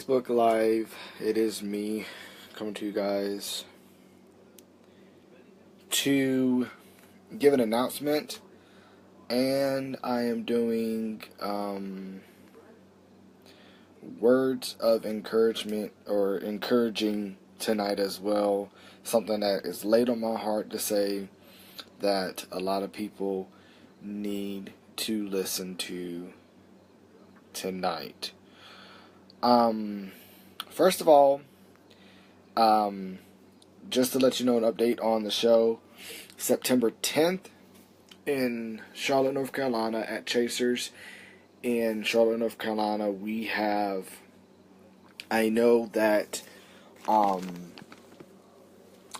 Facebook Live. It is me coming to you guys to give an announcement, and I am doing words of encouragement or encouraging tonight as well. Something that is laid on my heart to say that a lot of people need to listen to tonight. First of all, just to let you know an update on the show, September 10th in Charlotte, North Carolina at Chasers in Charlotte, North Carolina, I know that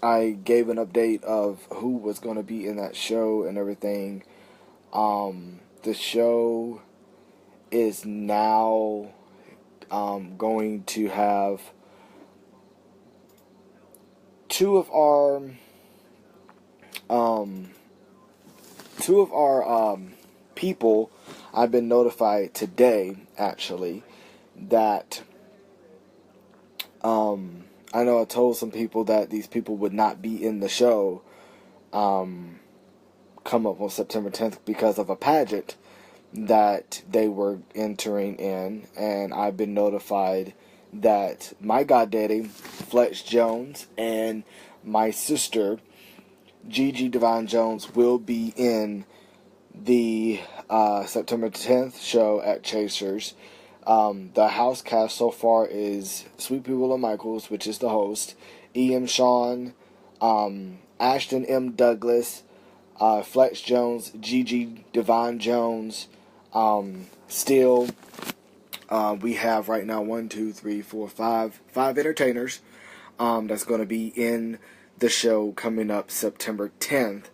I gave an update of who was going to be in that show and everything. The show is now going to have two of our people. I've been notified today, actually, that I know I told some people that these people would not be in the show come up on September 10th because of a pageant that they were entering in, and I've been notified that my goddaddy, FLex Jonez, and my sister, Gigi Divine Jones, will be in the September 10th show at Chasers. The house cast so far is Sweet Pea Willow Michaels, which is the host, E.M. Sean, Ashton M. Douglas, FLex Jonez, Gigi Divine Jones. Still, we have right now 5 entertainers that's going to be in the show coming up September 10th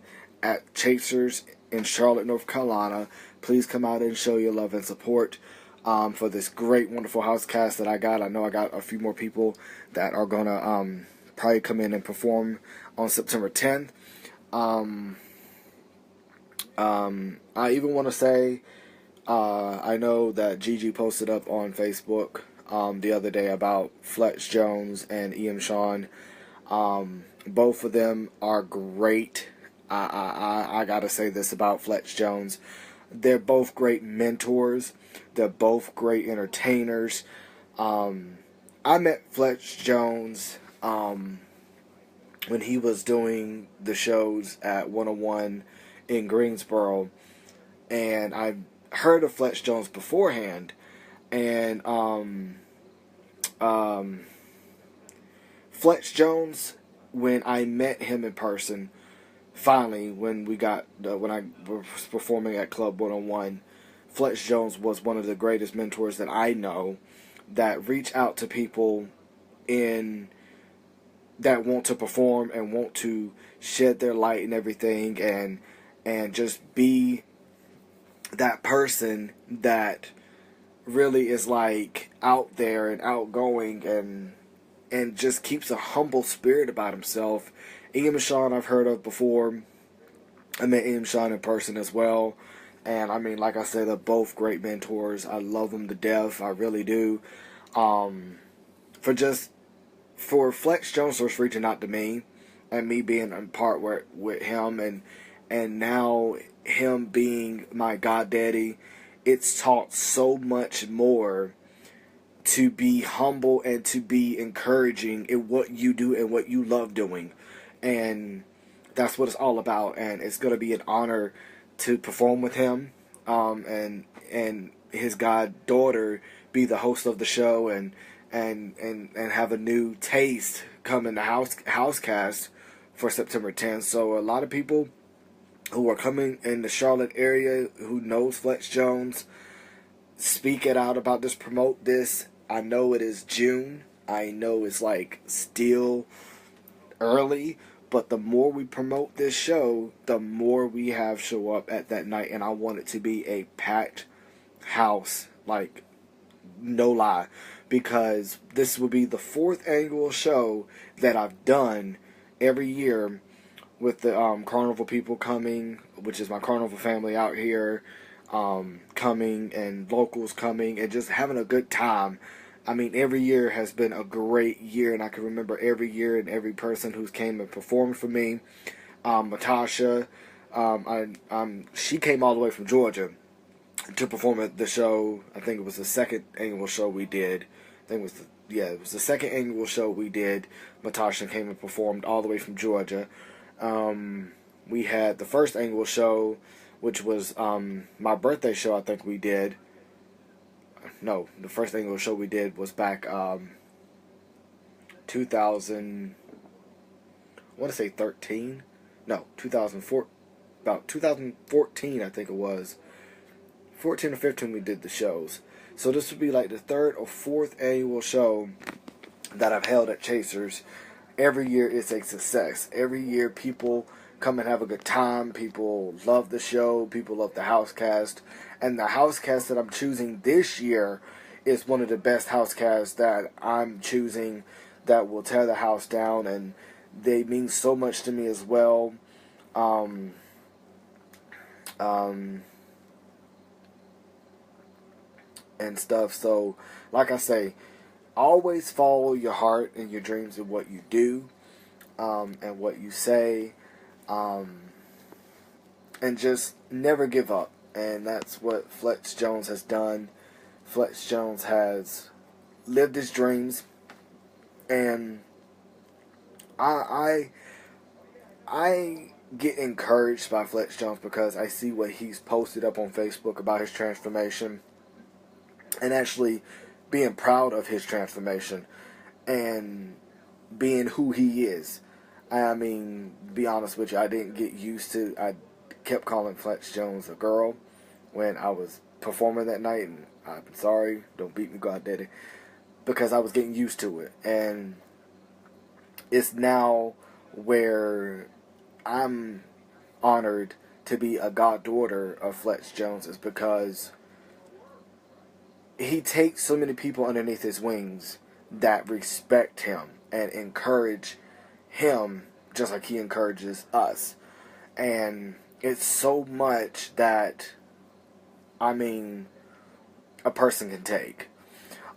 at Chasers in Charlotte, North Carolina. Please come out and show your love and support for this great, wonderful house cast that I got. I know I got a few more people that are going to probably come in and perform on September 10th. I even want to say, I know that Gigi posted up on Facebook the other day about FLex Jonez and E.M. Sean. Both of them are great. I gotta say this about FLex Jonez. They're both great mentors. They're both great entertainers. I met FLex Jonez when he was doing the shows at 101 in Greensboro, and I heard of FLex Jonez beforehand, and FLex Jonez, when I met him in person, finally, when I was performing at Club 101, FLex Jonez was one of the greatest mentors that I know, that reach out to people that want to perform and want to shed their light and everything, and just be that person that really is like out there and outgoing and just keeps a humble spirit about himself. E.M. Sean I've heard of before. I met E.M. Sean in person as well, and I mean, like I said, they're both great mentors. I love them to death. I really do. For FLex Jonez was reaching out to me, and me being in part with him, and now him being my goddaddy, it's taught so much more to be humble and to be encouraging in what you do and what you love doing. And that's what it's all about. And it's going to be an honor to perform with him, and his goddaughter be the host of the show, and have a new taste come in the house cast for September 10th. So a lot of people who are coming in the Charlotte area who knows FLex Jonez, speak it out about this, promote this. I know it is June. I know it's like still early, but the more we promote this show, the more we have show up at that night, and I want it to be a packed house, like no lie, because this will be the 4th annual show that I've done every year with the Carnival people coming, which is my Carnival family out here, coming, and locals coming, and just having a good time. I mean, every year has been a great year, and I can remember every year and every person who's came and performed for me. Natasha, she came all the way from Georgia to perform at the show. I think it was the second annual show we did. I think it was it was the second annual show we did. Natasha came and performed all the way from Georgia. We had the first annual show, which was my birthday show. I think we did. No, the first annual show we did was back 2000. I want to say 13. No, 2004. About 2014, I think it was. 14 or 15 we did the shows. So this would be like the third or fourth annual show that I've held at Chasers. Every year it's a success. Every year people come and have a good time. People love the show. People love the house cast. And the house cast that I'm choosing this year is one of the best house casts that I'm choosing that will tear the house down. And they mean so much to me as well. And stuff. So, like I say, always follow your heart and your dreams and what you do, and what you say, and just never give up. And that's what FLex Jonez has done. FLex Jonez has lived his dreams, and I get encouraged by FLex Jonez because I see what he's posted up on Facebook about his transformation. And actually being proud of his transformation and being who he is. I mean, to be honest with you, I didn't get used to, I kept calling FLex Jonez a girl when I was performing that night, and I'm sorry, don't beat me, God daddy, because I was getting used to it. And it's now where I'm honored to be a goddaughter of FLex Jonez, is because he takes so many people underneath his wings that respect him and encourage him just like he encourages us. And it's so much that, I mean, a person can take.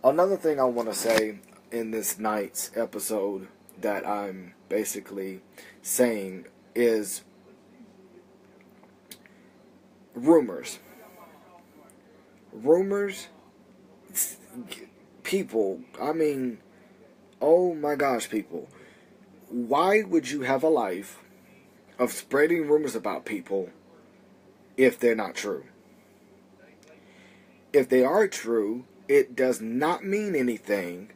Another thing I want to say in this night's episode that I'm basically saying is rumors. Rumors, people, I mean, oh my gosh, people. Why would you have a life of spreading rumors about people if they're not true? If they are true, it does not mean anything,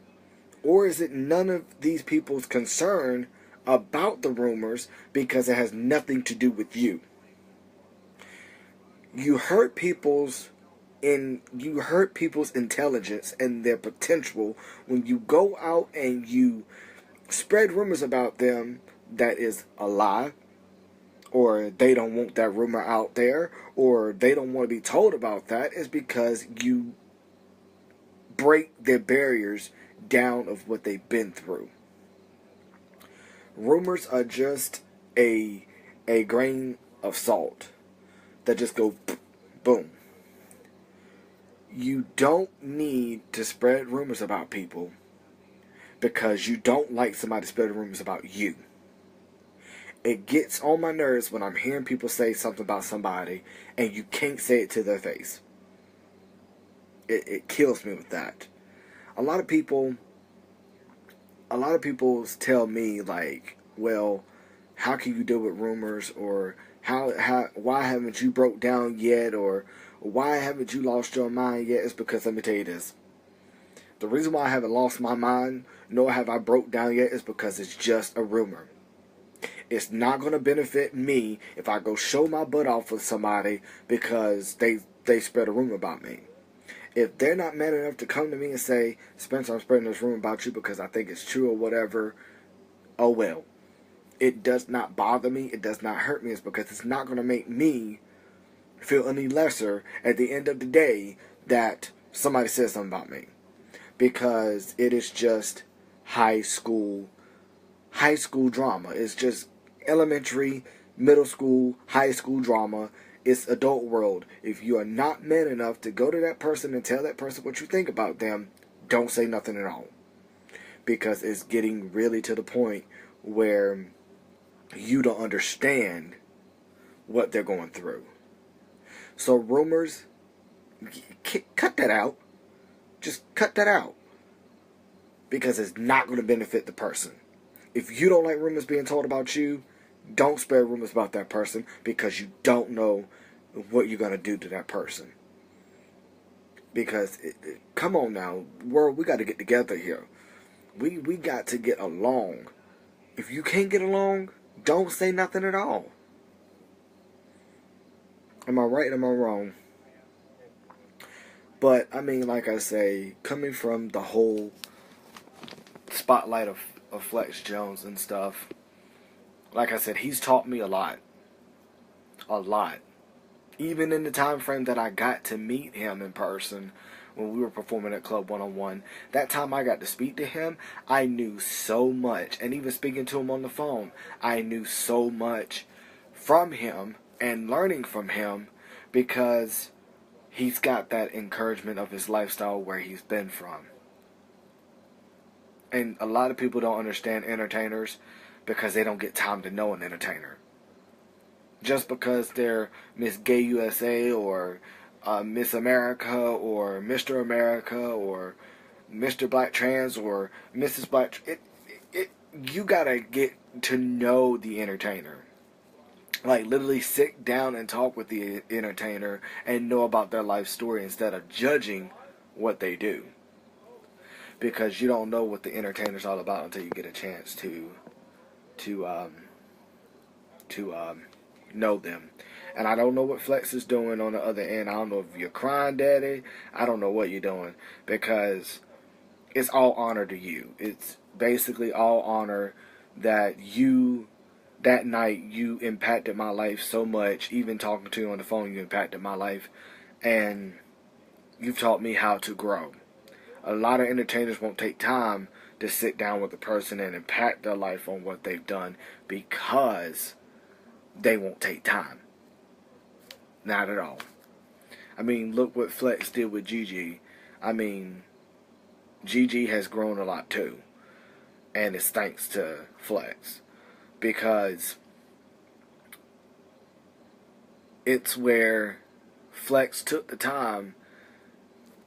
or is it none of these people's concern about the rumors because it has nothing to do with you? You hurt people's intelligence and their potential when you go out and you spread rumors about them that is a lie, or they don't want that rumor out there, or they don't want to be told about that. Is because you break their barriers down of what they've been through. Rumors are just a grain of salt that just go boom. You don't need to spread rumors about people because you don't like somebody spreading rumors about you. It gets on my nerves when I'm hearing people say something about somebody and you can't say it to their face. It kills me with that. A lot of people tell me, like, well, how can you deal with rumors, or why haven't you broke down yet, or why haven't you lost your mind yet? It's because, let me tell you this. The reason why I haven't lost my mind, nor have I broke down yet, is because it's just a rumor. It's not going to benefit me if I go show my butt off with somebody because they spread a rumor about me. If they're not man enough to come to me and say, Spencer, I'm spreading this rumor about you because I think it's true or whatever, oh well. It does not bother me. It does not hurt me. It's because it's not going to make me feel any lesser at the end of the day that somebody says something about me. Because it is just high school drama. It's just elementary, middle school, high school drama. It's adult world. If you are not man enough to go to that person and tell that person what you think about them, don't say nothing at all. Because it's getting really to the point where you don't understand what they're going through. So rumors, cut that out. Just cut that out. Because it's not going to benefit the person. If you don't like rumors being told about you, don't spread rumors about that person, because you don't know what you're going to do to that person. Because, come on now, world, we got to get together here. We got to get along. If you can't get along, don't say nothing at all. Am I right or am I wrong? But, I mean, like I say, coming from the whole spotlight of FLex Jonez and stuff, like I said, he's taught me a lot. A lot. Even in the time frame that I got to meet him in person, when we were performing at Club 101, that time I got to speak to him, I knew so much. And even speaking to him on the phone, I knew so much from him and learning from him, because he's got that encouragement of his lifestyle where he's been from. And a lot of people don't understand entertainers because they don't get time to know an entertainer. Just because they're Miss Gay USA or Miss America or Mr. America or Mr. Black Trans or Mrs. Black, you gotta get to know the entertainer. Like, literally sit down and talk with the entertainer and know about their life story instead of judging what they do. Because you don't know what the entertainer's all about until you get a chance to know them. And I don't know what FLex is doing on the other end. I don't know if you're crying, daddy. I don't know what you're doing, because it's all honor to you. It's basically all honor that you, that night, you impacted my life so much. Even talking to you on the phone, you impacted my life. And you've taught me how to grow. A lot of entertainers won't take time to sit down with a person and impact their life on what they've done, because they won't take time. Not at all. I mean, look what FLex did with Gigi. I mean, Gigi has grown a lot too. And it's thanks to FLex. Because it's where FLex took the time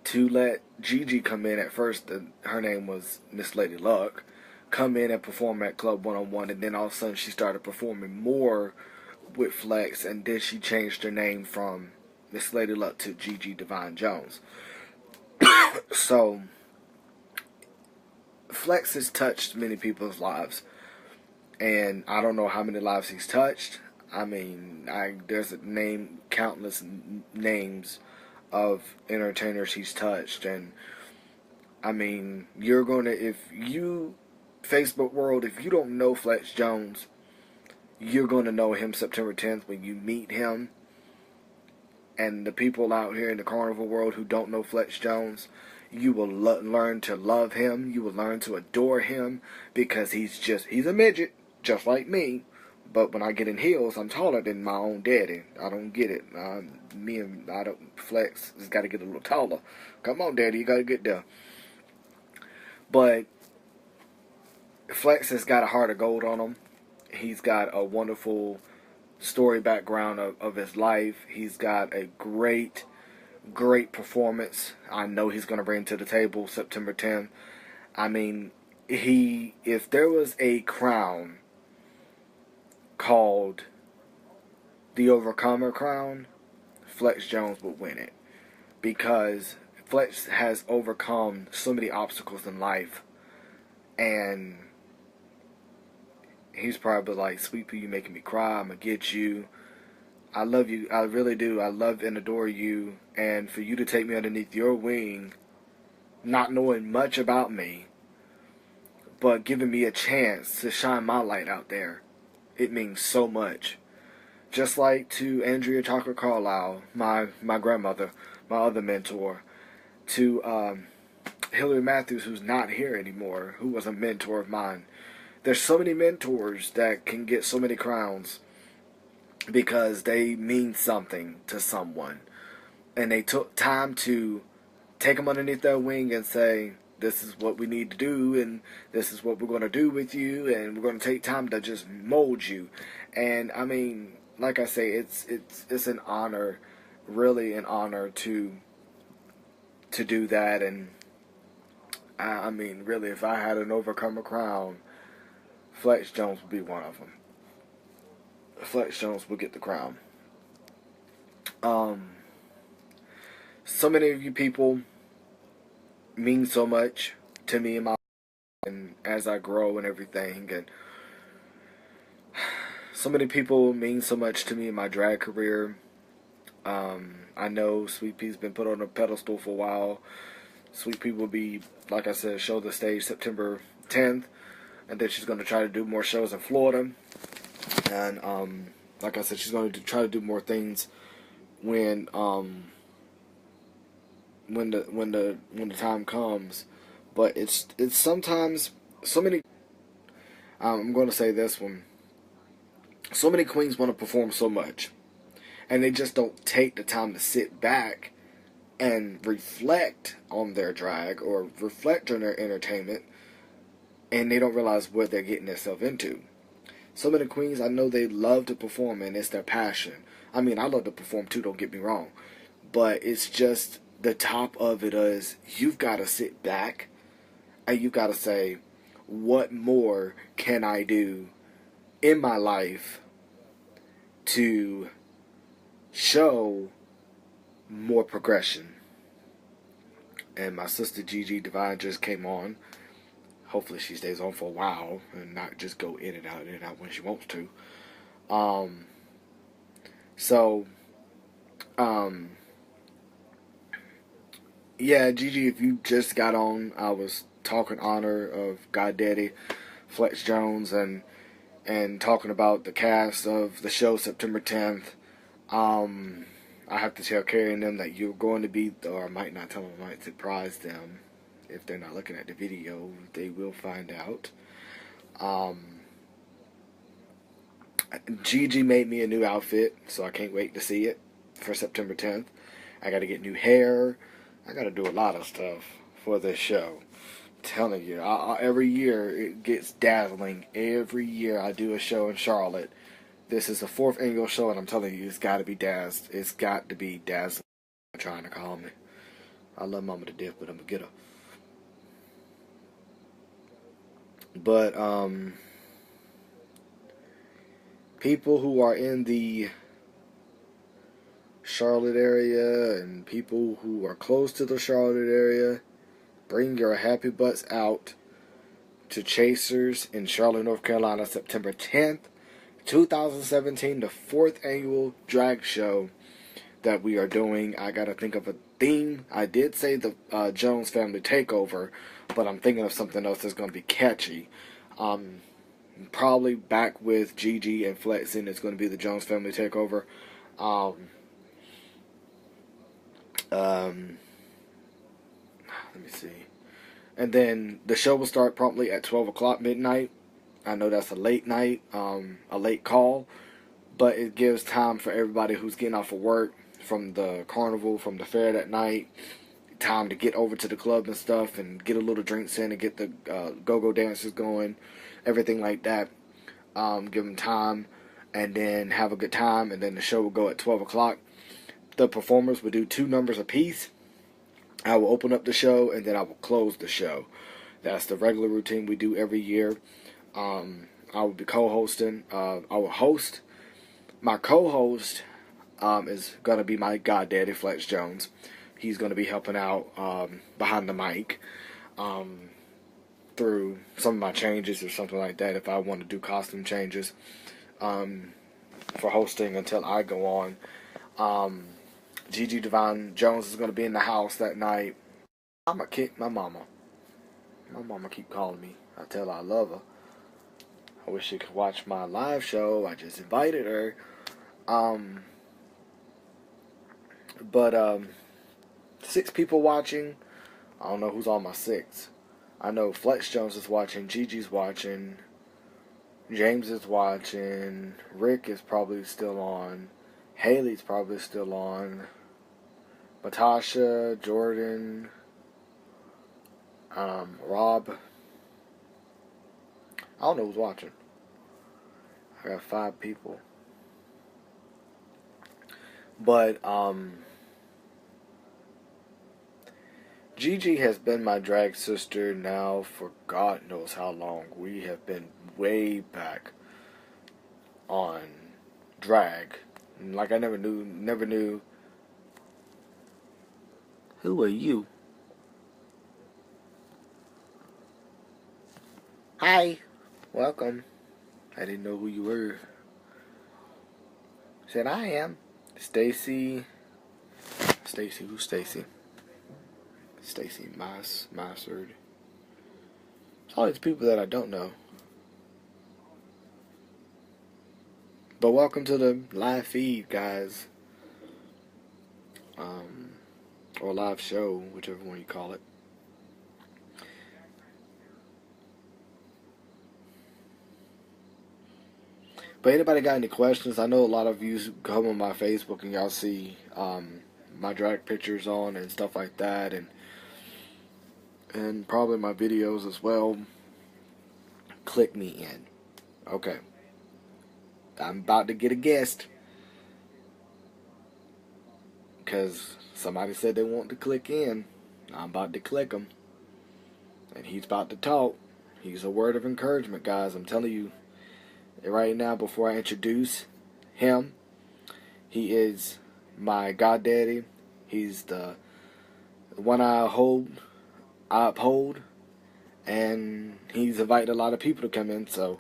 to let Gigi come in. At first, her name was Miss Lady Luck. Come in and perform at Club 101. And then all of a sudden she started performing more with FLex. And then she changed her name from Miss Lady Luck to Gigi Divine Jones. So, FLex has touched many people's lives. And I don't know how many lives he's touched. I mean, there's countless names of entertainers he's touched. And I mean, Facebook world, if you don't know FLex Jonez, you're going to know him September 10th when you meet him. And the people out here in the carnival world who don't know FLex Jonez, you will learn to love him. You will learn to adore him, because he's a midget, just like me. But when I get in heels, I'm taller than my own daddy. I don't get it. FLex has got to get a little taller. Come on, daddy, you got to get there. But FLex has got a heart of gold on him. He's got a wonderful story background of his life. He's got a great performance. I know he's going to bring to the table September 10th. I mean, if there was a crown called the Overcomer crown, FLex Jonez would win it, because FLex has overcome so many obstacles in life, and he's probably like, "Sweet pea, you making me cry. I'm gonna get you. I love you. I really do. I love and adore you. And for you to take me underneath your wing, not knowing much about me, but giving me a chance to shine my light out there, it means so much." Just like to Andrea Tucker Carlisle, my grandmother, my other mentor, to Hillary Matthews, who's not here anymore, who was a mentor of mine. There's so many mentors that can get so many crowns because they mean something to someone. And they took time to take them underneath their wing and say, this is what we need to do, and this is what we're going to do with you, and we're going to take time to just mold you. And I mean, like I say, it's an honor, really an honor to do that. And I mean, really, if I had an overcomer crown, FLex Jonez would be one of them. FLex Jonez would get the crown. So many of you people mean so much to me in my life, and as I grow and everything, and so many people mean so much to me in my drag career. I know Sweet Pea's been put on a pedestal for a while. Sweet Pea will be, like I said, show the stage September 10th, and then she's going to try to do more shows in Florida. And like I said, she's going to try to do more things when the time comes. But it's sometimes so many. I'm going to say this one. So many queens want to perform so much, and they just don't take the time to sit back and reflect on their drag or reflect on their entertainment, and they don't realize what they're getting themselves into. So many queens, I know they love to perform, and it's their passion. I mean, I love to perform too, don't get me wrong, but it's just the top of it is you've got to sit back and you've got to say, what more can I do in my life to show more progression? And my sister Gigi Divine just came on. Hopefully she stays on for a while and not just go in and out when she wants to. Yeah, Gigi, if you just got on, I was talking honor of Goddaddy, FLex Jonez, and talking about the cast of the show September 10th. I have to tell Carrie and them that you're going to be, or I might not tell them, I might surprise them. If they're not looking at the video, they will find out. Gigi made me a new outfit, so I can't wait to see it for September 10th. I got to get new hair. I got to do a lot of stuff for this show. I'm telling you, every year it gets dazzling. Every year I do a show in Charlotte. This is the 4th annual show, and I'm telling you, it's got to be dazzled. It's got to be dazzling. Trying to call me. I love Mama to death, but I'm gonna get her. But people who are in the Charlotte area and people who are close to the Charlotte area, bring your happy butts out to Chasers in Charlotte, North Carolina, September 10th, 2017, the 4th annual drag show that we are doing. I gotta think of a theme. I did say the Jones Family Takeover, but I'm thinking of something else that's gonna be catchy. Probably back with Gigi and Flex, and it's gonna be the Jones Family Takeover. Let me see. And then the show will start promptly at 12 o'clock midnight. I know that's a late night, a late call, but it gives time for everybody who's getting off of work from the carnival, from the fair that night, time to get over to the club and stuff and get a little drinks in and get the go-go dancers going, everything like that. Give them time and then have a good time, and then the show will go at 12 o'clock. The performers will do 2 numbers apiece. I will open up the show, and then I will close the show. That's the regular routine we do every year. I will be co-hosting. I will host. My co-host is going to be my goddaddy, FLex Jonez. He's going to be helping out behind the mic through some of my changes or something like that, if I want to do costume changes for hosting until I go on. Gigi Divine Jones is going to be in the house that night. I'm going to kick my mama. My mama keep calling me. I tell her I love her. I wish she could watch my live show. I just invited her. But 6 people watching. I don't know who's on my 6. I know FLex Jonez is watching. Gigi's watching. James is watching. Rick is probably still on. Haley's probably still on. Natasha, Jordan. Rob. I don't know who's watching. I got 5 people. But Gigi has been my drag sister now for God knows how long. We have been way back on drag. Like I never knew. Who are you? Hi. Welcome. I didn't know who you were. Said I am. Stacy. Stacy, who's Stacy? Stacy Massard. It's all these people that I don't know. But welcome to the live feed, guys. Or live show, whichever one you call it. But anybody got any questions? I know a lot of you come on my Facebook and y'all see my drag pictures on and stuff like that, and probably my videos as well. Click me in. Okay. I'm about to get a guest. Because somebody said they want to click in. I'm about to click him. And he's about to talk. He's a word of encouragement, guys. I'm telling you. Right now, before I introduce him, he is my goddaddy. He's the one I uphold. And he's invited a lot of people to come in, so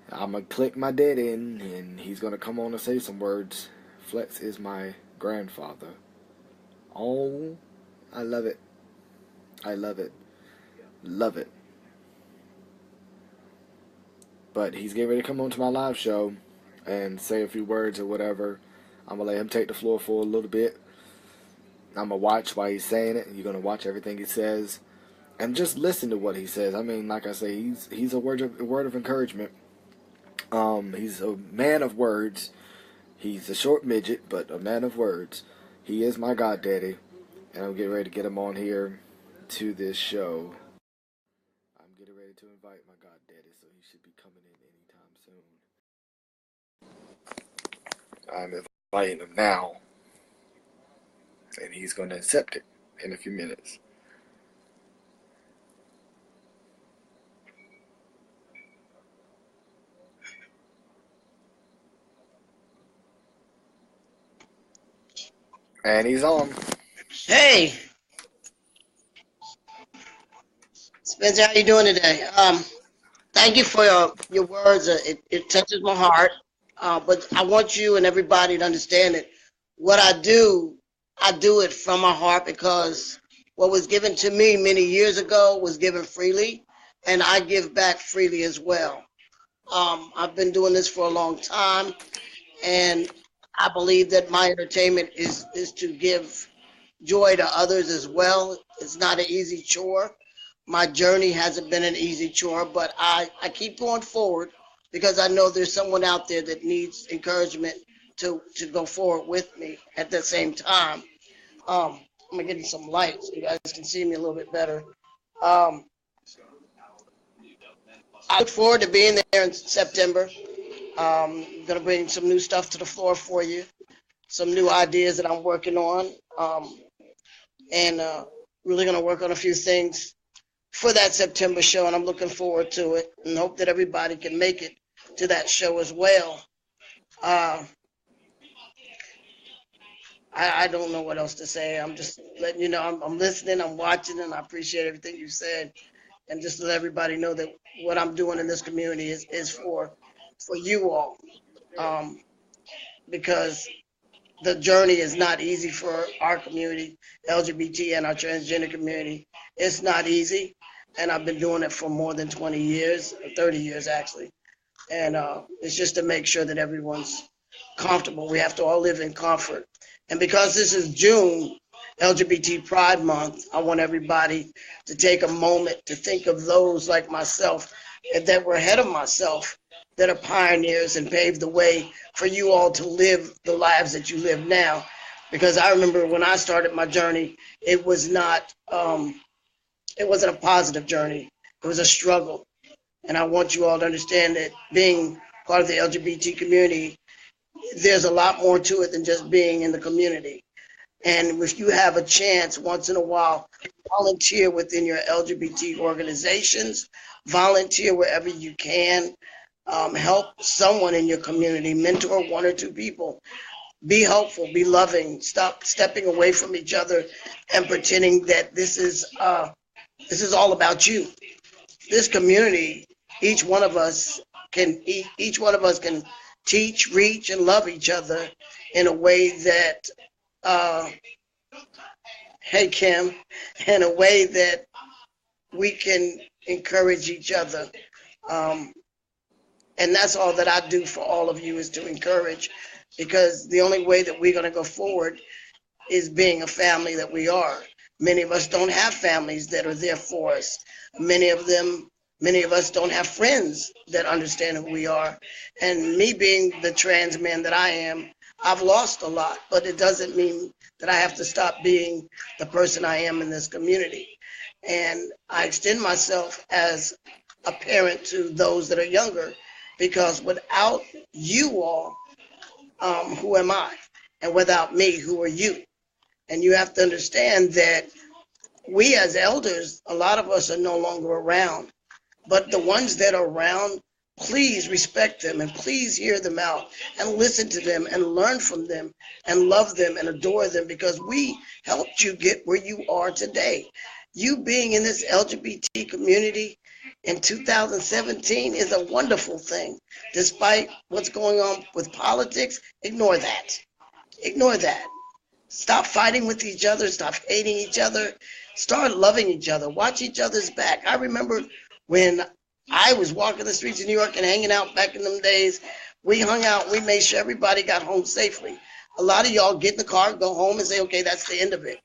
I'm going to click my dad in, and he's going to come on and say some words. Flex is my grandfather. Oh, I love it. I love it. Love it. But he's getting ready to come on to my live show and say a few words or whatever. I'm going to let him take the floor for a little bit. I'm going to watch while he's saying it. You're going to watch everything he says. And just listen to what he says. I mean, like I say, he's a word of encouragement. He's a man of words. He's a short midget, but a man of words. He is my goddaddy. And I'm getting ready to get him on here to this show. I'm getting ready to invite my goddaddy, so he should be coming in anytime soon. I'm inviting him now. And he's going to accept it in a few minutes. And he's on. Hey, Spencer, how you doing today? Thank you for your words. It touches my heart. But I want you and everybody to understand that what I do it from my heart because what was given to me many years ago was given freely, and I give back freely as well. I've been doing this for a long time, and I believe that my entertainment is to give joy to others as well. It's not an easy chore. My journey hasn't been an easy chore, but I keep going forward because I know there's someone out there that needs encouragement to go forward with me at the same time. I'm gonna get you some light so you guys can see me a little bit better. Um, I look forward to being there in September. Gonna bring some new stuff to the floor for you, some new ideas that I'm working on, and really gonna work on a few things for that September show, and I'm looking forward to it and hope that everybody can make it to that show as well. Uh, I don't know what else to say. I'm just letting you know I'm listening, I'm watching, and I appreciate everything you said. And just to let everybody know that what I'm doing in this community is for you all, um, because the journey is not easy for our community, LGBT and our transgender community. It's not easy, and I've been doing it for more than 20 years, 30 years actually. And it's just to make sure that everyone's comfortable. We have to all live in comfort. And because this is June, LGBT Pride Month, I want everybody to take a moment to think of those like myself that were ahead of myself, that are pioneers and paved the way for you all to live the lives that you live now. Because I remember when I started my journey, it was not It wasn't a positive journey. It was a struggle. And I want you all to understand that being part of the LGBT community, there's a lot more to it than just being in the community. And if you have a chance once in a while, volunteer within your LGBT organizations, volunteer wherever you can, help someone in your community, mentor one or two people. Be helpful, be loving, stop stepping away from each other and pretending that this is all about you. This community, each one of us each one of us can teach, reach, and love each other in a way that, uh, hey Kim, in a way that we can encourage each other. Um, and that's all that I do for all of you is to encourage, because the only way that we're going to go forward is being a family that we are. Many of us don't have families that are there for us. Many of them, many of us don't have friends that understand who we are. And me being the trans man that I am, I've lost a lot, but it doesn't mean that I have to stop being the person I am in this community. And I extend myself as a parent to those that are younger, because without you all, who am I? And without me, who are you? And you have to understand that we as elders, a lot of us are no longer around. But the ones that are around, please respect them and please hear them out and listen to them and learn from them and love them and adore them, because we helped you get where you are today. You being in this LGBT community in 2017 is a wonderful thing. Despite what's going on with politics, ignore that. Ignore that. Stop fighting with each other. Stop hating each other. Start loving each other. Watch each other's back. I remember when I was walking the streets of New York and hanging out back in them days. We hung out. We made sure everybody got home safely. A lot of y'all get in the car, go home, and say, okay, that's the end of it.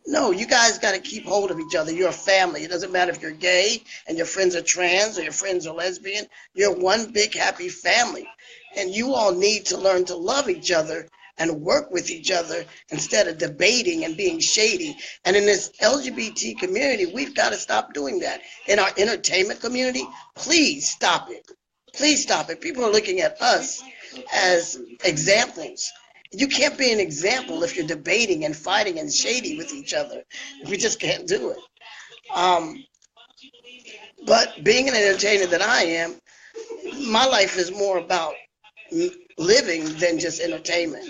No, you guys got to keep hold of each other. You're a family. It doesn't matter if you're gay and your friends are trans or your friends are lesbian. You're one big happy family. And you all need to learn to love each other and work with each other instead of debating and being shady. And in this LGBT community, we've got to stop doing that. In our entertainment community, please stop it. Please stop it. People are looking at us as examples. You can't be an example if you're debating and fighting and shady with each other. We just can't do it. Um, but being an entertainer that I am, my life is more about living than just entertainment.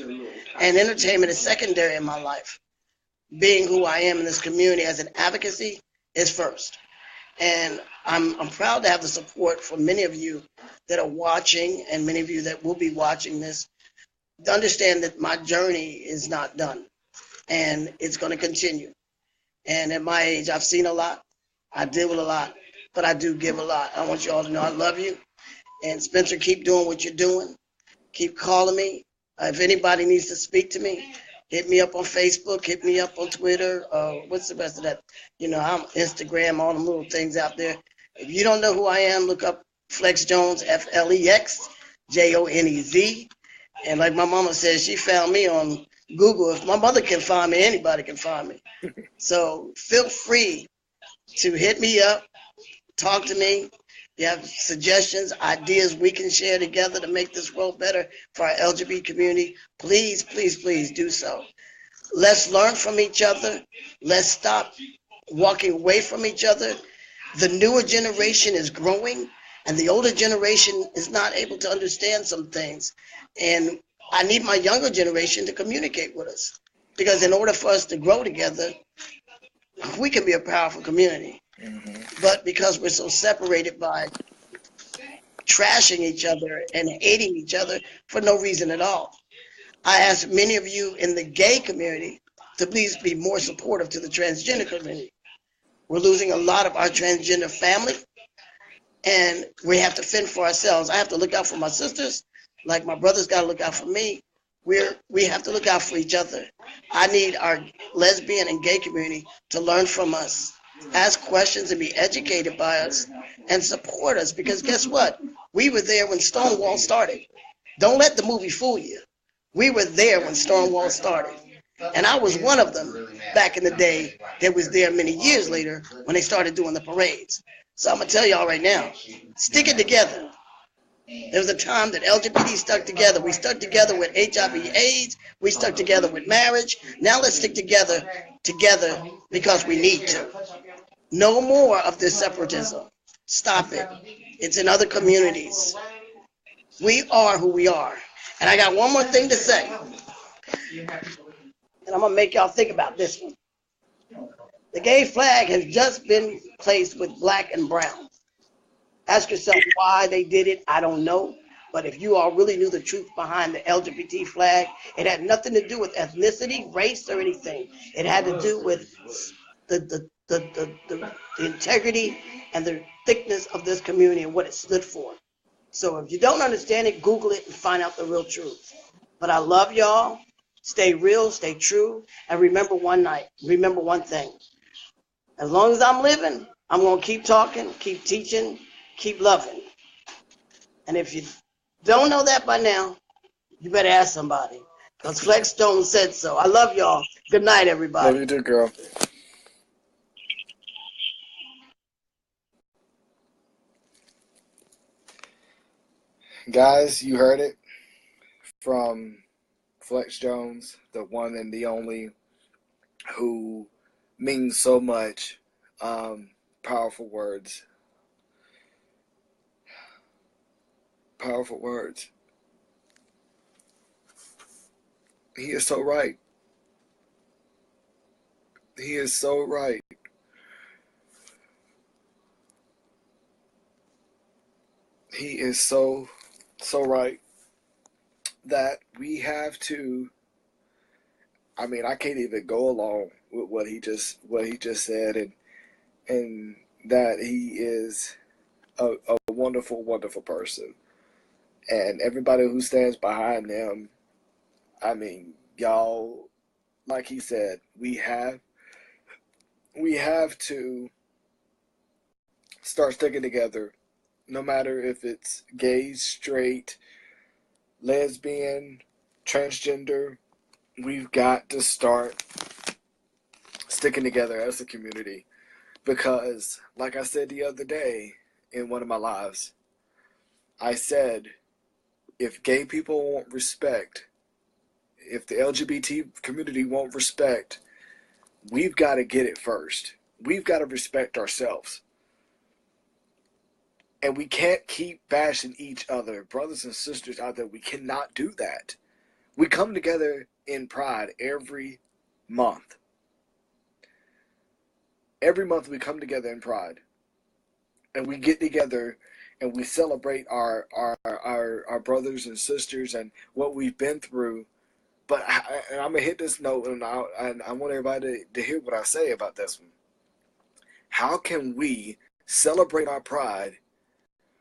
And entertainment is secondary in my life. Being who I am in this community as an advocacy is first. And I'm proud to have the support from many of you that are watching and many of you that will be watching this, to understand that my journey is not done and it's going to continue. And at my age, I've seen a lot, I deal with a lot, but I do give a lot. I want you all to know I love you. And Spencer, keep doing what you're doing. Keep calling me. If anybody needs to speak to me, hit me up on Facebook, hit me up on Twitter. What's the rest of that? You know, I'm Instagram, all the little things out there. If you don't know who I am, look up Flex Jonez, FLex Jonez. And like my mama says, she found me on Google. If my mother can find me, anybody can find me. So feel free to hit me up, talk to me. You have suggestions, ideas we can share together to make this world better for our LGBT community, please, please, please do so. Let's learn from each other. Let's stop walking away from each other. The newer generation is growing, and the older generation is not able to understand some things. And I need my younger generation to communicate with us, because in order for us to grow together, we can be a powerful community. But because we're so separated by trashing each other and hating each other for no reason at all, I ask many of you in the gay community to please be more supportive to the transgender community. We're losing a lot of our transgender family, and we have to fend for ourselves. I have to look out for my sisters, like my brothers got to look out for me. We have to look out for each other. I need our lesbian and gay community to learn from us, ask questions and be educated by us, and support us, because guess what? We were there when Stonewall started. Don't let the movie fool you. We were there when Stonewall started. And I was one of them. back in the day that was there many years later when they started doing the parades. So I'm going to tell y'all right now, stick it together. There was a time that LGBT stuck together. We stuck together with HIV/AIDS. We stuck together with marriage. Now let's stick together because we need to. No more of this separatism. Stop it. It's in other communities. We are who we are. And I got one more thing to say. And I'm going to make y'all think about this one. The gay flag has just been placed with black and brown. Ask yourself why they did it. I don't know. But if you all really knew the truth behind the LGBT flag, it had nothing to do with ethnicity, race, or anything. It had to do with the integrity and the thickness of this community and what it stood for. So if you don't understand it, Google it and find out the real truth. But I love y'all. Stay real, stay true, and remember one thing. As long as I'm living, I'm going to keep talking, keep teaching, keep loving. And if you don't know that by now, you better ask somebody. Because FLex Jonez said so. I love y'all. Good night, everybody. Love you too, girl. Guys, you heard it from FLex Jonez, the one and the only, who means so much. Powerful words. Powerful words. He is so right. He is so right. He is so right that we have to. I mean, I can't even go along with what he just said, and that he is a wonderful, wonderful person, and everybody who stands behind him. I mean, y'all, like he said, we have to start sticking together, no matter if it's gay, straight, lesbian, transgender. We've got to start sticking together as a community, because, like I said the other day in one of my lives, I said, if gay people won't respect, if the LGBT community won't respect, we've got to get it first. We've got to respect ourselves. And we can't keep bashing each other, brothers and sisters out there. We cannot do that. We come together in pride every month. Every month we come together in pride. And we get together and we celebrate our brothers and sisters and what we've been through. But I'm going to hit this note, and I want everybody to hear what I say about this one. How can we celebrate our pride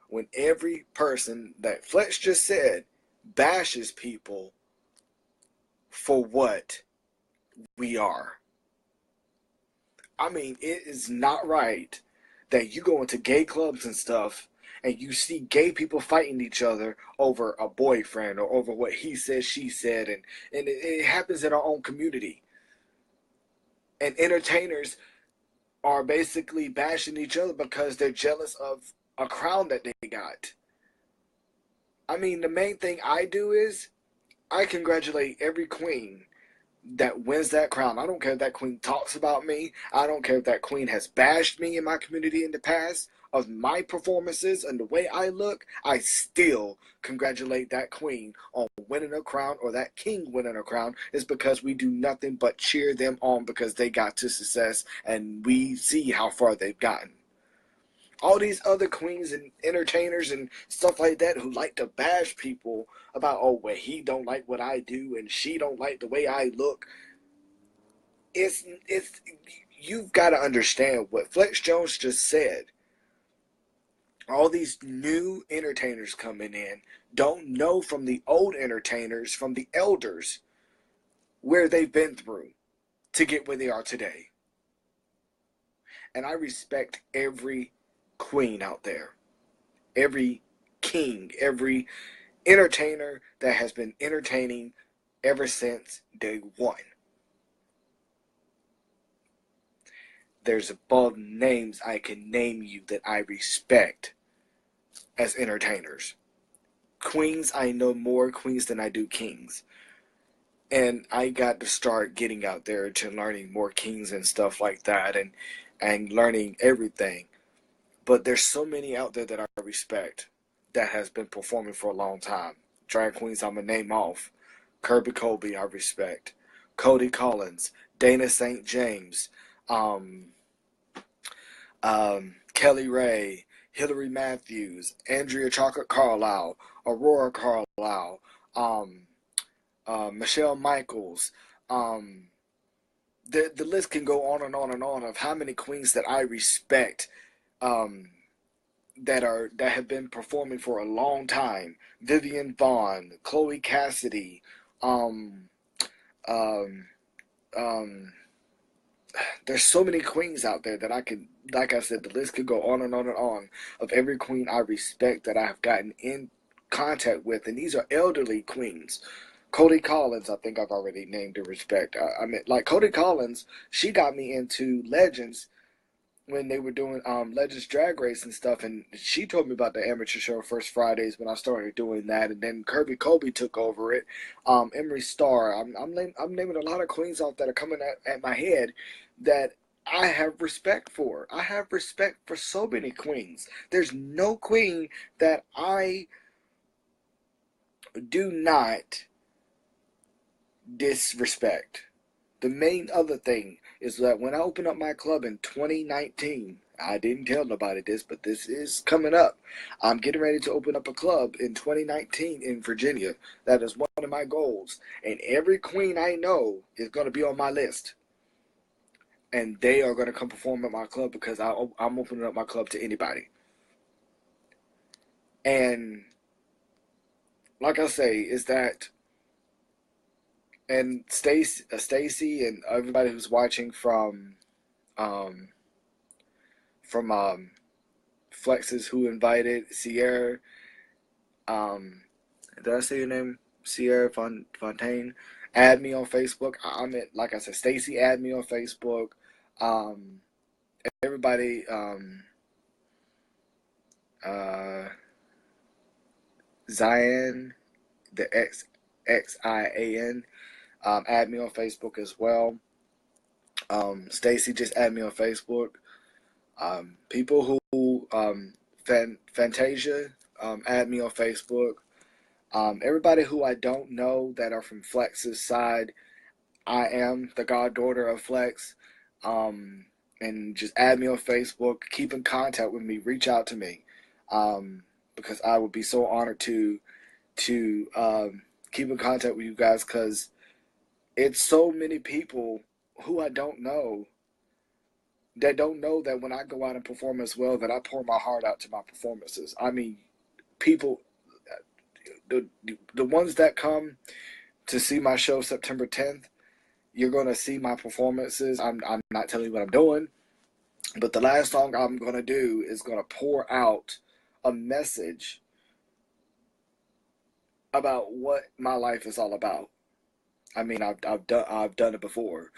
when every person that FLex just said bashes people for what we are? I mean, it is not right that you go into gay clubs and stuff and you see gay people fighting each other over a boyfriend or over what he said, she said, and it happens in our own community. And entertainers are basically bashing each other because they're jealous of a crown that they got. I mean, the main thing I do is I congratulate every queen that wins that crown. I don't care if that queen talks about me. I don't care if that queen has bashed me in my community in the past of my performances and the way I look. I still congratulate that queen on winning a crown, or that king winning a crown. Is because we do nothing but cheer them on because they got to success and we see how far they've gotten. All these other queens and entertainers and stuff like that who like to bash people about, oh, well, he don't like what I do and she don't like the way I look. It's you've got to understand what FLex Jonez just said. All these new entertainers coming in don't know from the old entertainers, from the elders, where they've been through to get where they are today. And I respect every queen out there, every king, every entertainer that has been entertaining ever since day one. there's above names I can name you that I respect as entertainers. Queens, I know more queens than I do kings. And I got to start getting out there to learning more kings and stuff like that, and learning everything. But there's so many out there that I respect that has been performing for a long time. Drag queens I'm gonna name off. Kirby Colby I respect. Cody Collins, Dana St. James, um, Kelly Ray, Hillary Matthews, Andrea Chocolate Carlisle, Aurora Carlisle, um, Michelle Michaels. Um, the list can go on and on and on of how many queens that I respect, um, that have been performing for a long time. Vivian Vaughn, Chloe Cassidy, um, um, um, there's so many queens out there that I can, like I said, the list could go on and on and on of every queen I respect that I've gotten in contact with, and these are elderly queens. Cody Collins, I think I've already named to respect. I mean, like Cody Collins, she got me into Legends when they were doing Legends Drag Race and stuff, and she told me about the amateur show First Fridays when I started doing that, and then Kirby Colby took over it. Emery Starr. I'm naming a lot of queens off that are coming at my head that I have respect for. I have respect for so many queens. There's no queen that I do not disrespect. The main other thing is that when I opened up my club in 2019, I didn't tell nobody this, but this is coming up. I'm getting ready to open up a club in 2019 in Virginia. That is one of my goals. And every queen I know is going to be on my list. And they are going to come perform at my club because I'm opening up my club to anybody. And like I say, is that, and Stacy and everybody who's watching um, from Flex's Who Invited, Sierra, did I say your name? Sierra Fontaine. Add me on Facebook. I'm at, like I said, Stacy, add me on Facebook. Um, everybody, uh, Zion, the Xian, add me on Facebook as well. Stacy, just add me on Facebook. People who, Fantasia, add me on Facebook. Everybody who I don't know that are from Flex's side, I am the goddaughter of Flex. And just add me on Facebook. Keep in contact with me. Reach out to me, because I would be so honored to keep in contact with you guys, because it's so many people who I don't know that don't know that when I go out and perform as well, that I pour my heart out to my performances. I mean, people, the ones that come to see my show September 10th, you're gonna see my performances. I'm not telling you what I'm doing, but the last song I'm gonna do is gonna pour out a message about what my life is all about. I mean, I've done it before.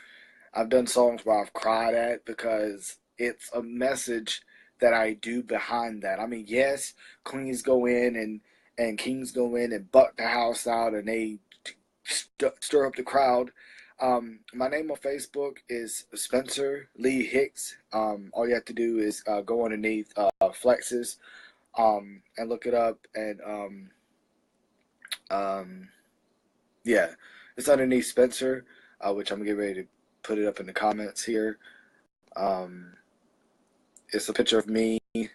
I've done songs where I've cried at because it's a message that I do behind that. I mean, yes, queens go in and kings go in and buck the house out and they stir up the crowd. My name on Facebook is Spencer Lee Hicks. All you have to do is go underneath Flexes, and look it up. And um, yeah, it's underneath Spencer, which I'm getting ready to put it up in the comments here. Um, it's a picture of me, and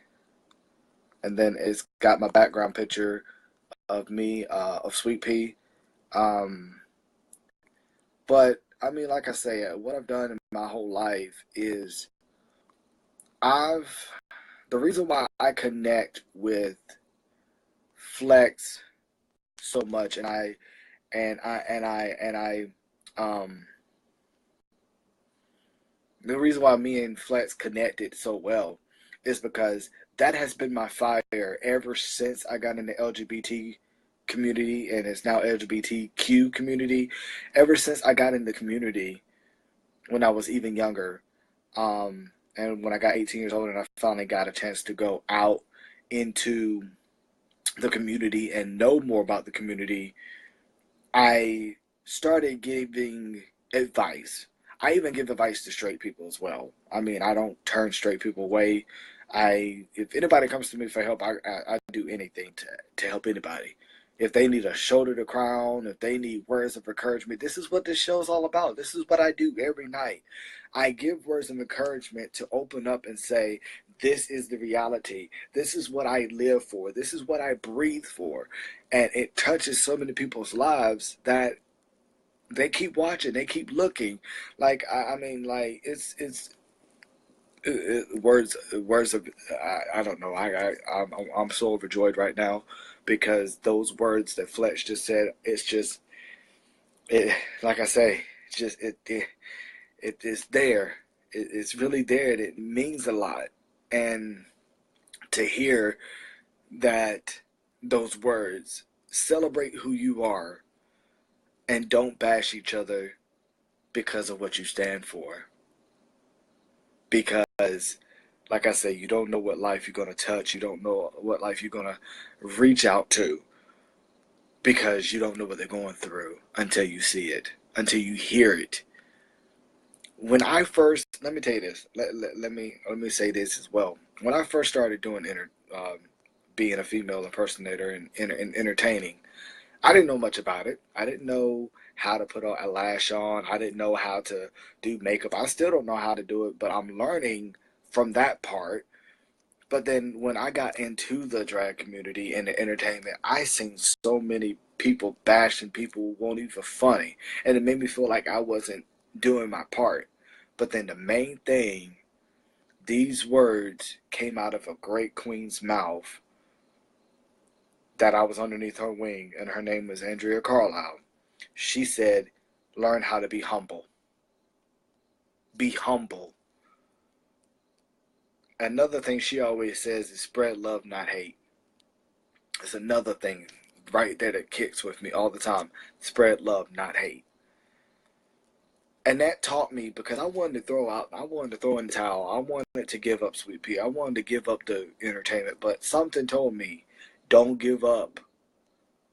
then it's got my background picture of me, of Sweet Pea. Um, but I mean, like I say, what I've done in my whole life is I've the reason why I connect with Flex so much, and I the reason why me and Flex connected so well is because that has been my fire ever since I got in the LGBT community, and it's now LGBTQ community. Ever since I got in the community when I was even younger, And when I got 18 years old and I finally got a chance to go out into the community and know more about the community, I started giving advice. I even give advice to straight people as well. I mean, I don't turn straight people away. If anybody comes to me for help, I do anything to help anybody. If they need a shoulder to cry on, if they need words of encouragement, this is what this show is all about. This is what I do every night. I give words of encouragement to open up and say, this is the reality. This is what I live for. This is what I breathe for. And it touches so many people's lives that they keep watching, they keep looking. Like I mean, like words of I don't know. I'm so overjoyed right now because those words that Fletch just said, it's just it. Like I say, it's just it's there. It's really there. And it means a lot, and to hear that those words celebrate who you are and don't bash each other because of what you stand for. Because, like I say, you don't know what life you're going to touch. You don't know what life you're going to reach out to because you don't know what they're going through until you see it, until you hear it. When I first, let me tell you this. Let me say this as well. When I first started doing being a female impersonator and entertaining, I didn't know much about it. I didn't know how to put a lash on. I didn't know how to do makeup. I still don't know how to do it, but I'm learning from that part. But then when I got into the drag community and the entertainment, I seen so many people bashing people who weren't even funny. And it made me feel like I wasn't doing my part. But then the main thing, these words came out of a great queen's mouth that I was underneath her wing, and her name was Andrea Carlisle. She said, learn how to be humble. Be humble. Another thing she always says is spread love, not hate. It's another thing right there that kicks with me all the time. Spread love, not hate. And that taught me because I wanted to throw in the towel. I wanted to give up Sweet Pea. I wanted to give up the entertainment, but something told me, don't give up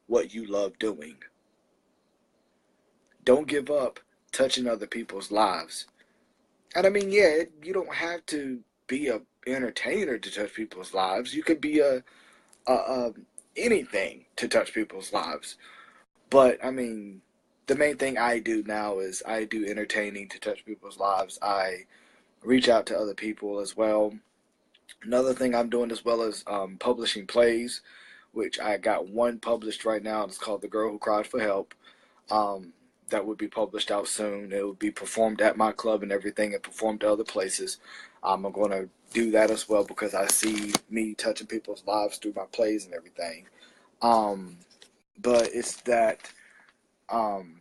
what you love doing. Don't give up touching other people's lives. And I mean, yeah, you don't have to be a entertainer to touch people's lives. You could be a anything to touch people's lives. But I mean, the main thing I do now is I do entertaining to touch people's lives. I reach out to other people as well. Another thing I'm doing as well is publishing plays, which I got one published right now. It's called The Girl Who Cried for Help. Um, that would be published out soon. It would be performed at my club and everything and performed to other places. I'm going to do that as well because I see me touching people's lives through my plays and everything. Um, but it's that um,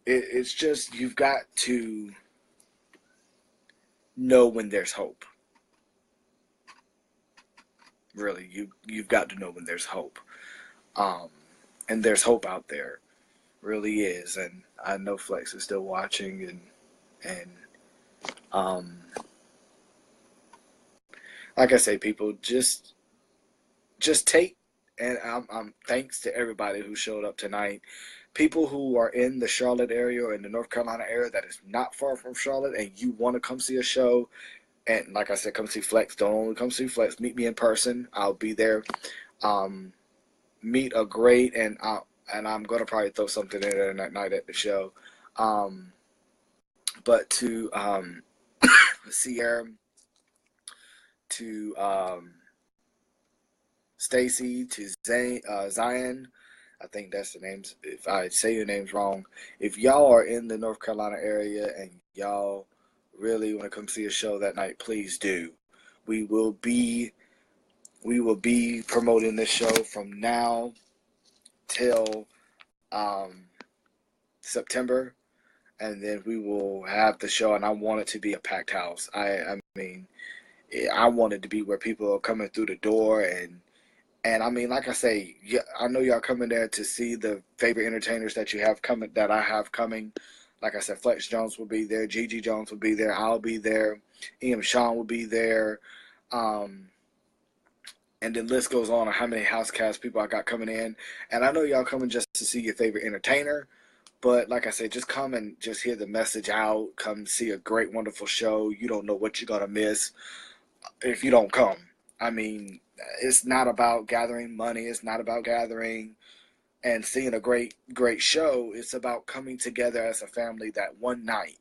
it's just you've got to know when there's hope. Really, you've got to know when there's hope. Um, and there's hope out there, really is. And I know Flex is still watching, and um, like I say, people just take. And I'm thanks to everybody who showed up tonight. People who are in the Charlotte area or in the North Carolina area that is not far from Charlotte, and you want to come see a show, and like I said, come see Flex. Don't only come see Flex. Meet me in person. I'll be there. Um, Meet a great, and I'm gonna probably throw something in there that night at the show. Um, but to Sierra, to Stacy, to Zion. I think that's the names. If I say your names wrong, if y'all are in the North Carolina area and y'all really want to come see a show that night, please do. We will be promoting this show from now till um, September, and then we will have the show. And I want it to be a packed house. I mean, I want it to be where people are coming through the door and I mean, like I say, yeah, I know y'all coming there to see the favorite entertainers that you have coming, that I have coming. Like I said, FLex Jonez will be there, Gigi Jones will be there, I'll be there, Sean will be there, and then list goes on how many house cast people I got coming in. And I know y'all coming just to see your favorite entertainer, but like I said, just come and just hear the message out. Come see a great, wonderful show. You don't know what you're gonna miss if you don't come. I mean, it's not about gathering money. It's not about gathering and seeing a great, great show. It's about coming together as a family that one night.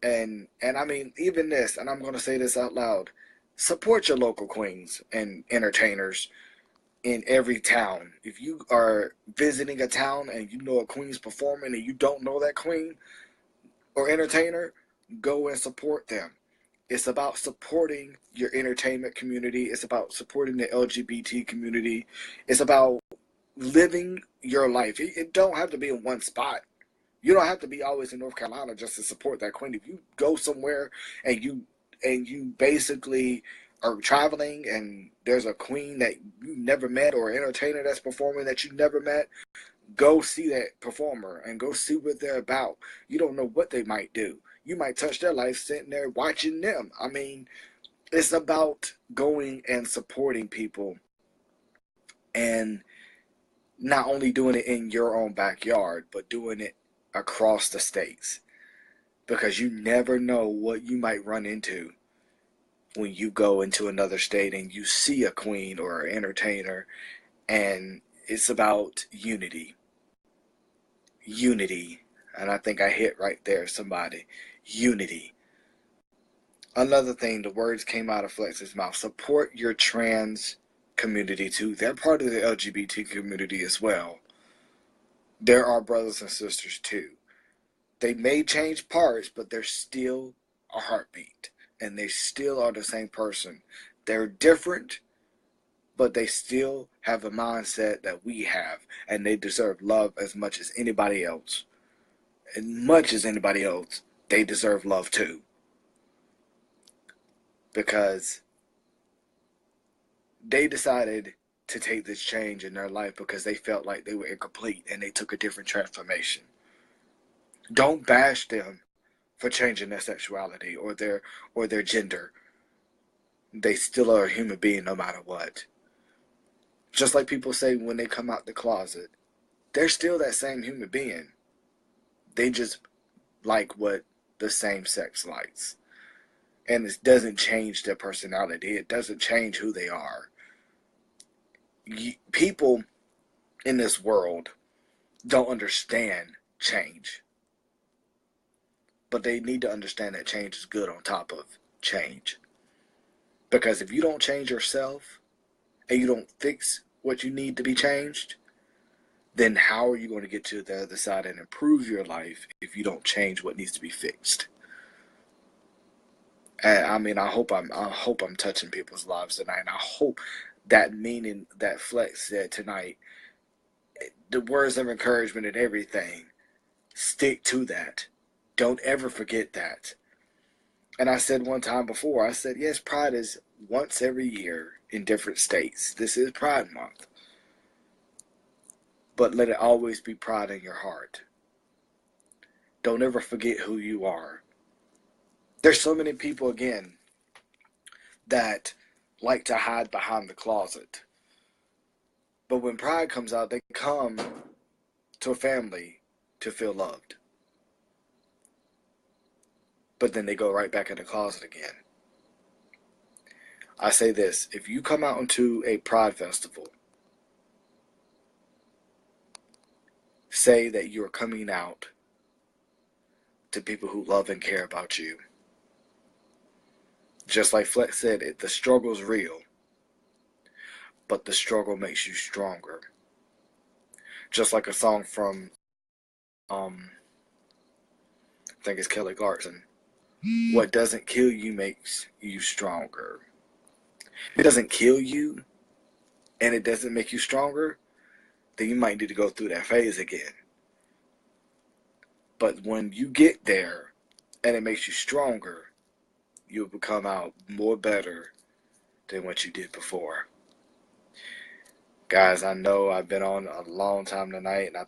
And I mean, even this, and I'm going to say this out loud, support your local queens and entertainers in every town. If you are visiting a town and you know a queen's performing and you don't know that queen or entertainer, go and support them. It's about supporting your entertainment community. It's about supporting the LGBT community. It's about living your life. It don't have to be in one spot. You don't have to be always in North Carolina just to support that queen. If you go somewhere and you basically are traveling and there's a queen that you never met or an entertainer that's performing that you never met, go see that performer and go see what they're about. You don't know what they might do. You might touch their life sitting there watching them. I mean, it's about going and supporting people and not only doing it in your own backyard, but doing it across the states, because you never know what you might run into when you go into another state and you see a queen or an entertainer. And it's about unity. And I think I hit right there, somebody. Unity. Another thing, the words came out of Flex's mouth: support your trans community too. They're part of the LGBT community as well. They're our brothers and sisters too. They may change parts, but they're still a heartbeat, and they still are the same person. They're different, but they still have the mindset that we have, and they deserve love as much as anybody else. As much as anybody else, they deserve love too. Because they decided to take this change in their life because they felt like they were incomplete and they took a different transformation. Don't bash them for changing their sexuality or their gender. They still are a human being no matter what. Just like people say when they come out the closet, they're still that same human being. They just like what the same sex likes. And it doesn't change their personality. It doesn't change who they are. People in this world don't understand change. But they need to understand that change is good on top of change. Because if you don't change yourself and you don't fix what you need to be changed, then how are you going to get to the other side and improve your life if you don't change what needs to be fixed? And I mean, I hope I'm touching people's lives tonight. And I hope that meaning that Flex said tonight, the words of encouragement and everything, stick to that. Don't ever forget that. And I said one time before, I said, yes, Pride is once every year in different states. This is Pride Month. But let it always be pride in your heart. Don't ever forget who you are. There's so many people, again, that like to hide behind the closet. But when Pride comes out, they come to a family to feel loved. But then they go right back in the closet again. I say this: if you come out into a Pride festival, say that you're coming out to people who love and care about you. Just like Flex said, the struggle's real, but the struggle makes you stronger. Just like a song from, I think it's Kelly Clarkson. What doesn't kill you makes you stronger. If it doesn't kill you and it doesn't make you stronger, then you might need to go through that phase again. But when you get there and it makes you stronger, you'll become out more better than what you did before. Guys, I know I've been on a long time tonight, and I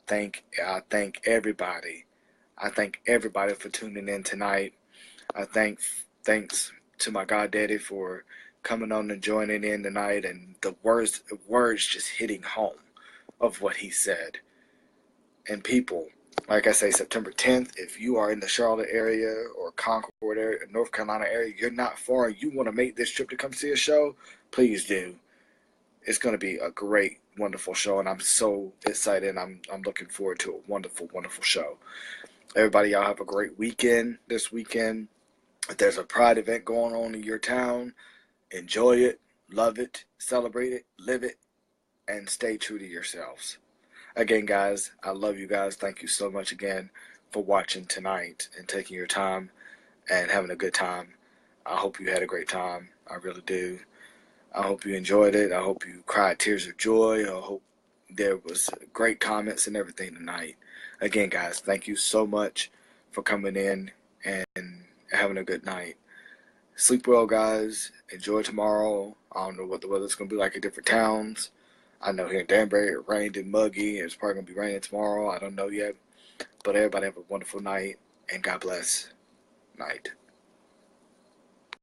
thank everybody I thank everybody for tuning in tonight. Thanks to my goddaddy for coming on and joining in tonight, and the words just hitting home of what he said. And people, like I say, September 10th, if you are in the Charlotte area or Concord area, North Carolina area, you're not far, you want to make this trip to come see a show, please do. It's going to be a great, wonderful show, and I'm so excited. I'm looking forward to a wonderful, wonderful show. Everybody, y'all have a great weekend this weekend. If there's a Pride event going on in your town, enjoy it, love it, celebrate it, live it, and stay true to yourselves. Again, guys, I love you guys. Thank you so much again for watching tonight and taking your time and having a good time. I hope you had a great time. I really do. I hope you enjoyed it. I hope you cried tears of joy. I hope there was great comments and everything tonight. Again, guys, thank you so much for coming in and having a good night. Sleep well, guys. Enjoy tomorrow. I don't know what the weather's going to be like in different towns. I know here in Danbury it rained and muggy. It's probably going to be raining tomorrow. I don't know yet. But everybody have a wonderful night, and God bless. Night.